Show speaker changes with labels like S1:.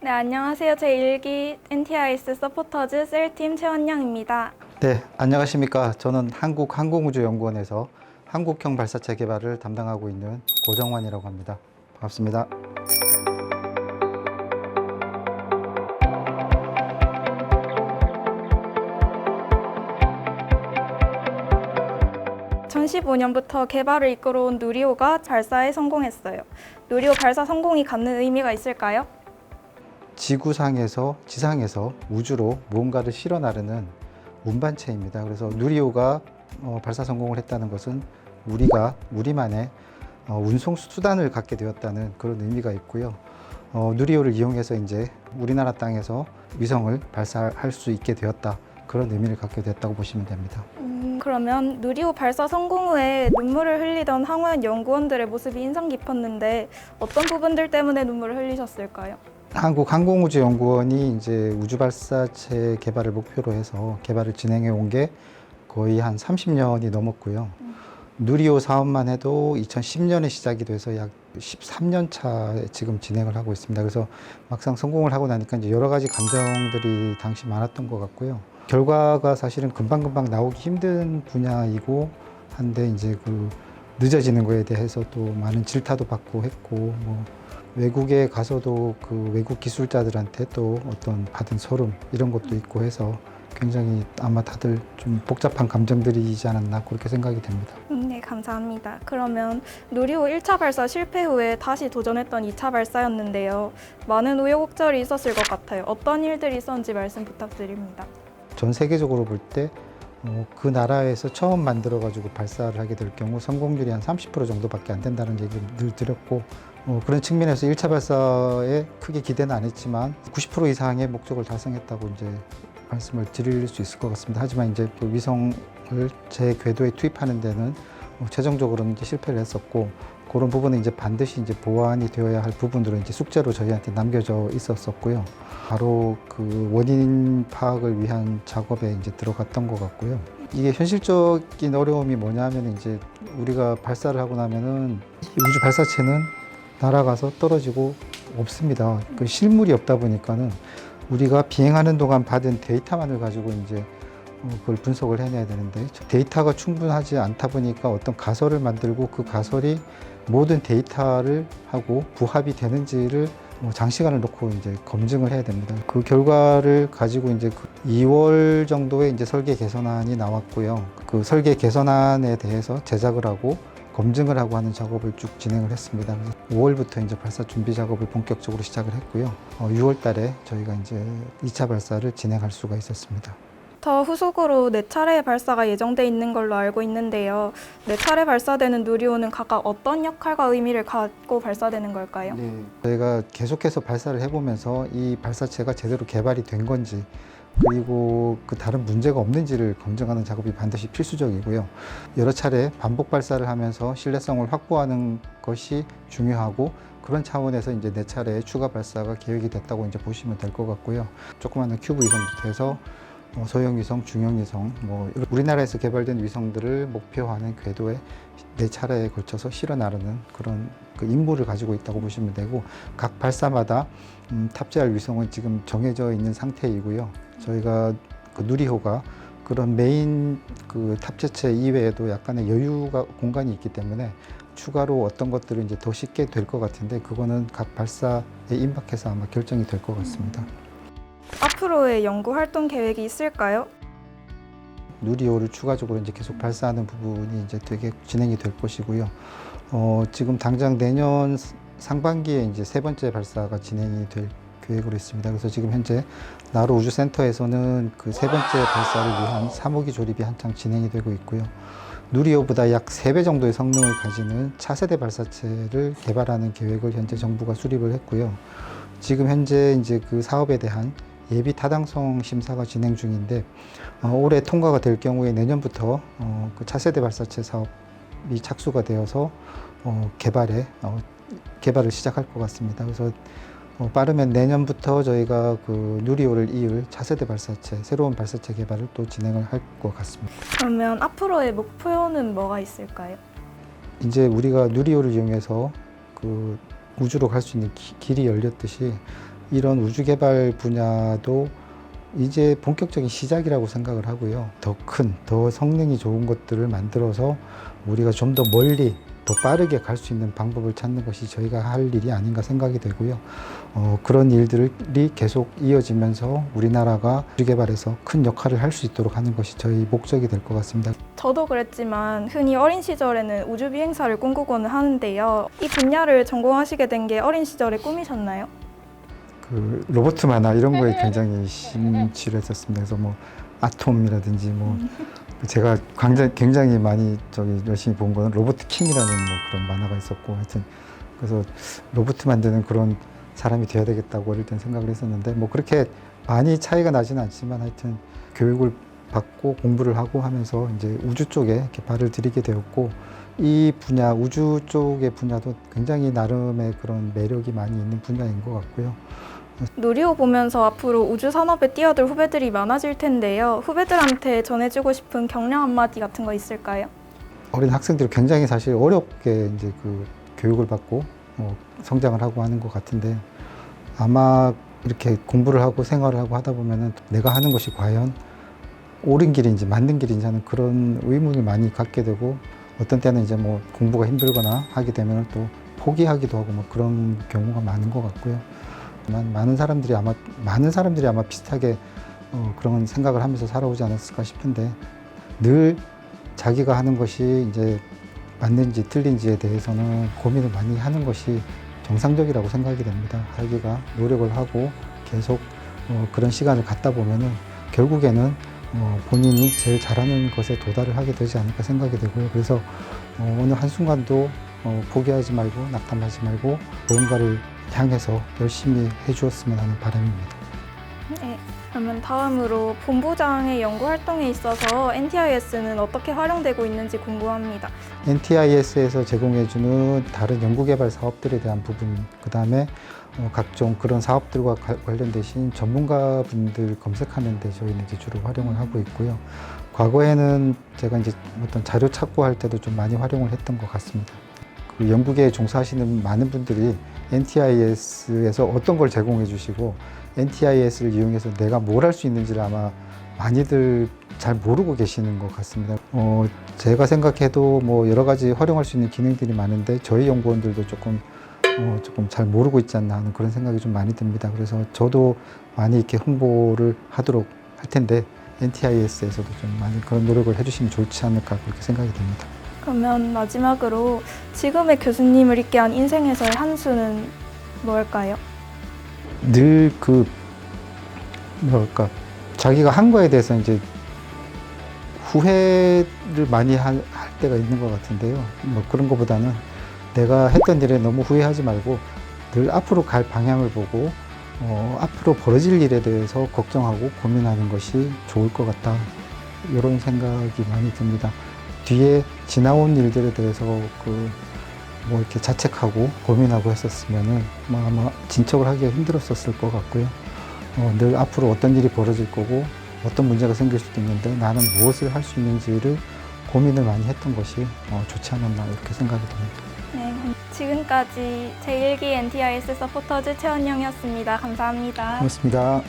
S1: 네, 안녕하세요. 제1기 NTIS 서포터즈 셀팀 최원영입니다.
S2: 네, 안녕하십니까. 저는 한국항공우주연구원에서 한국형 발사체 개발을 담당하고 있는 고정환이라고 합니다. 반갑습니다.
S1: (2015년부터) 개발을 이끌어온 누리호가 발사에 성공했어요. 누리호 발사 성공이 갖는 의미가 있을까요?
S2: 지구상에서, 지상에서 우주로 무언가를 실어 나르는 운반체입니다. 그래서 누리호가 발사 성공을 했다는 것은 우리만의 운송 수단을 갖게 되었다는 그런 의미가 있고요. 누리호를 이용해서 이제 우리나라 땅에서 위성을 발사할 수 있게 되었다. 그런 의미를 갖게 됐다고 보시면 됩니다.
S1: 그러면 누리호 발사 성공 후에 눈물을 흘리던 항우연 연구원들의 모습이 인상 깊었는데 어떤 부분들 때문에 눈물을 흘리셨을까요?
S2: 한국항공우주연구원이 이제 우주발사체 개발을 목표로 해서 개발을 진행해 온 게 거의 한 30년이 넘었고요. 누리호 사업만 해도 2010년에 시작이 돼서 약 13년 차에 지금 진행을 하고 있습니다. 그래서 막상 성공을 하고 나니까 이제 여러 가지 감정들이 당시 많았던 것 같고요. 결과가 사실은 금방금방 나오기 힘든 분야이고 한데 이제 그 늦어지는 거에 대해서 또 많은 질타도 받고 했고 뭐 외국에 가서도 그 외국 기술자들한테 또 어떤 받은 소름 이런 것도 있고 해서 굉장히 아마 다들 좀 복잡한 감정들이지 않았나 그렇게 생각이 됩니다.
S1: 네, 감사합니다. 그러면 누리호 1차 발사 실패 후에 다시 도전했던 2차 발사였는데요. 많은 우여곡절이 있었을 것 같아요. 어떤 일들이 있었는지 말씀 부탁드립니다.
S2: 전 세계적으로 볼 때 그 나라에서 처음 만들어가지고 발사를 하게 될 경우 성공률이 한 30% 정도밖에 안 된다는 얘기를 늘 드렸고 그런 측면에서 1차 발사에 크게 기대는 안 했지만 90% 이상의 목적을 달성했다고 이제 말씀을 드릴 수 있을 것 같습니다. 하지만 이제 그 위성을 제 궤도에 투입하는 데는 최종적으로는 이제 실패를 했었고 그런 부분은 이제 반드시 이제 보완이 되어야 할 부분들은 이제 숙제로 저희한테 남겨져 있었었고요. 바로 그 원인 파악을 위한 작업에 이제 들어갔던 것 같고요. 이게 현실적인 어려움이 뭐냐면 이제 우리가 발사를 하고 나면은 우주 발사체는 날아가서 떨어지고 없습니다. 그 실물이 없다 보니까는 우리가 비행하는 동안 받은 데이터만을 가지고 이제 그걸 분석을 해내야 되는데 데이터가 충분하지 않다 보니까 어떤 가설을 만들고 그 가설이 모든 데이터를 하고 부합이 되는지를 장시간을 놓고 이제 검증을 해야 됩니다. 그 결과를 가지고 이제 2월 정도에 이제 설계 개선안이 나왔고요. 그 설계 개선안에 대해서 제작을 하고 검증을 하고 하는 작업을 쭉 진행을 했습니다. 그래서 5월부터 이제 발사 준비 작업을 본격적으로 시작을 했고요. 6월 달에 저희가 이제 2차 발사를 진행할 수가 있었습니다.
S1: 더 후속으로 4차례의 발사가 예정돼 있는 걸로 알고 있는데요. 4차례 발사되는 누리호는 각각 어떤 역할과 의미를 갖고 발사되는 걸까요?
S2: 네. 저희가 계속해서 발사를 해보면서 이 발사체가 제대로 개발이 된 건지 그리고 그 다른 문제가 없는지를 검증하는 작업이 반드시 필수적이고요. 여러 차례 반복 발사를 하면서 신뢰성을 확보하는 것이 중요하고 그런 차원에서 이제 4차례의 추가 발사가 계획이 됐다고 이제 보시면 될 것 같고요. 조그마한 큐브 위성부터 해서 소형 위성, 중형 위성, 우리나라에서 개발된 위성들을 목표하는 궤도에 4차례에 걸쳐서 실어 나르는 그런 그 임무를 가지고 있다고 보시면 되고 각 발사마다 탑재할 위성은 지금 정해져 있는 상태이고요. 저희가 그 누리호가 그런 메인 그 탑재체 이외에도 약간의 여유가 공간이 있기 때문에 추가로 어떤 것들은 이제 더 쉽게 될 것 같은데 그거는 각 발사에 임박해서 아마 결정이 될 것 같습니다.
S1: 앞으로의 연구 활동 계획이 있을까요?
S2: 누리호를 추가적으로 이제 계속 발사하는 부분이 이제 되게 진행이 될 것이고요. 지금 당장 내년 상반기에 이제 3번째 발사가 진행이 될 계획으로 있습니다. 그래서 지금 현재 나로 우주센터에서는 그 3번째 발사를 위한 사무기 조립이 한창 진행이 되고 있고요. 누리호보다 약 3배 정도의 성능을 가지는 차세대 발사체를 개발하는 계획을 현재 정부가 수립을 했고요. 지금 현재 이제 그 사업에 대한 예비 타당성 심사가 진행 중인데 올해 통과가 될 경우에 내년부터 그 차세대 발사체 사업이 착수가 되어서 개발을 시작할 것 같습니다. 그래서 빠르면 내년부터 저희가 그 누리호를 이을 차세대 발사체, 새로운 발사체 개발을 또 진행을 할 것 같습니다.
S1: 그러면 앞으로의 목표는 뭐가 있을까요?
S2: 이제 우리가 누리호를 이용해서 그 우주로 갈 수 있는 길이 열렸듯이 이런 우주 개발 분야도 이제 본격적인 시작이라고 생각을 하고요. 더 큰, 더 성능이 좋은 것들을 만들어서 우리가 좀 더 멀리, 더 빠르게 갈 수 있는 방법을 찾는 것이 저희가 할 일이 아닌가 생각이 되고요. 그런 일들이 계속 이어지면서 우리나라가 우주 개발에서 큰 역할을 할 수 있도록 하는 것이 저희 목적이 될 것 같습니다.
S1: 저도 그랬지만 흔히 어린 시절에는 우주 비행사를 꿈꾸고는 하는데요. 이 분야를 전공하시게 된 게 어린 시절에 꿈이셨나요?
S2: 그 로봇 만화 이런 거에 굉장히 심취를 했었습니다. 그래서 뭐 아톰이라든지 뭐 제가 굉장히 많이 열심히 본 거는 로봇 킹이라는 뭐 그런 만화가 있었고, 하여튼 그래서 로봇 만드는 그런 사람이 돼야 되겠다고 어릴 땐 생각을 했었는데, 뭐 그렇게 많이 차이가 나지는 않지만 하여튼 교육을 받고 공부를 하고 하면서 이제 우주 쪽에 이렇게 발을 들이게 되었고, 이 분야 우주 쪽의 분야도 굉장히 나름의 그런 매력이 많이 있는 분야인 것 같고요.
S1: 누리호 보면서 앞으로 우주 산업에 뛰어들 후배들이 많아질 텐데요. 후배들한테 전해주고 싶은 격려 한마디 같은 거 있을까요?
S2: 어린 학생들이 굉장히 사실 어렵게 이제 그 교육을 받고 성장을 하고 하는 것 같은데, 아마 이렇게 공부를 하고 생활을 하고 하다 보면은 내가 하는 것이 과연 옳은 길인지 맞는 길인지 하는 그런 의문을 많이 갖게 되고, 어떤 때는 이제 뭐 공부가 힘들거나 하게 되면 또 포기하기도 하고 뭐 그런 경우가 많은 것 같고요. 많은 사람들이 아마 비슷하게 그런 생각을 하면서 살아오지 않았을까 싶은데, 늘 자기가 하는 것이 이제 맞는지 틀린지에 대해서는 고민을 많이 하는 것이 정상적이라고 생각이 됩니다. 자기가 노력을 하고 계속 그런 시간을 갖다 보면은 결국에는 본인이 제일 잘하는 것에 도달을 하게 되지 않을까 생각이 되고요. 그래서 어느 한순간도 포기하지 말고 낙담하지 말고 무언가를 향해서 열심히 해주었으면 하는 바람입니다.
S1: 네. 그러면 다음으로 본부장의 연구 활동에 있어서 NTIS는 어떻게 활용되고 있는지 궁금합니다.
S2: NTIS에서 제공해주는 다른 연구개발 사업들에 대한 부분, 그 다음에 각종 그런 사업들과 관련되신 전문가분들 검색하는 데 저희는 이제 주로 활용을 하고 있고요. 과거에는 제가 이제 어떤 자료 찾고 할 때도 좀 많이 활용을 했던 것 같습니다. 그 연구계에 종사하시는 많은 분들이 NTIS에서 어떤 걸 제공해 주시고 NTIS를 이용해서 내가 뭘 할 수 있는지를 아마 많이들 잘 모르고 계시는 것 같습니다. 제가 생각해도 뭐 여러 가지 활용할 수 있는 기능들이 많은데 저희 연구원들도 조금 잘 모르고 있지 않나 하는 그런 생각이 좀 많이 듭니다. 그래서 저도 많이 이렇게 홍보를 하도록 할 텐데 NTIS에서도 좀 많이 그런 노력을 해주시면 좋지 않을까 그렇게 생각이 됩니다.
S1: 그러면 마지막으로 지금의 교수님을 있게 한 인생에서의 한 수는 뭘까요?
S2: 늘 자기가 한 거에 대해서 이제 후회를 많이 할 때가 있는 것 같은데요. 뭐 그런 것보다는 내가 했던 일에 너무 후회하지 말고 늘 앞으로 갈 방향을 보고 앞으로 벌어질 일에 대해서 걱정하고 고민하는 것이 좋을 것 같다. 이런 생각이 많이 듭니다. 뒤에 지나온 일들에 대해서 뭐 이렇게 자책하고 고민하고 했었으면은 아마 진척을 하기가 힘들었을 것 같고요. 늘 앞으로 어떤 일이 벌어질 거고 어떤 문제가 생길 수도 있는데 나는 무엇을 할 수 있는지를 고민을 많이 했던 것이 좋지 않았나 이렇게 생각이 듭니다.
S1: 네, 지금까지 제1기 NTIS 서포터즈 최원영이었습니다. 감사합니다.
S2: 고맙습니다.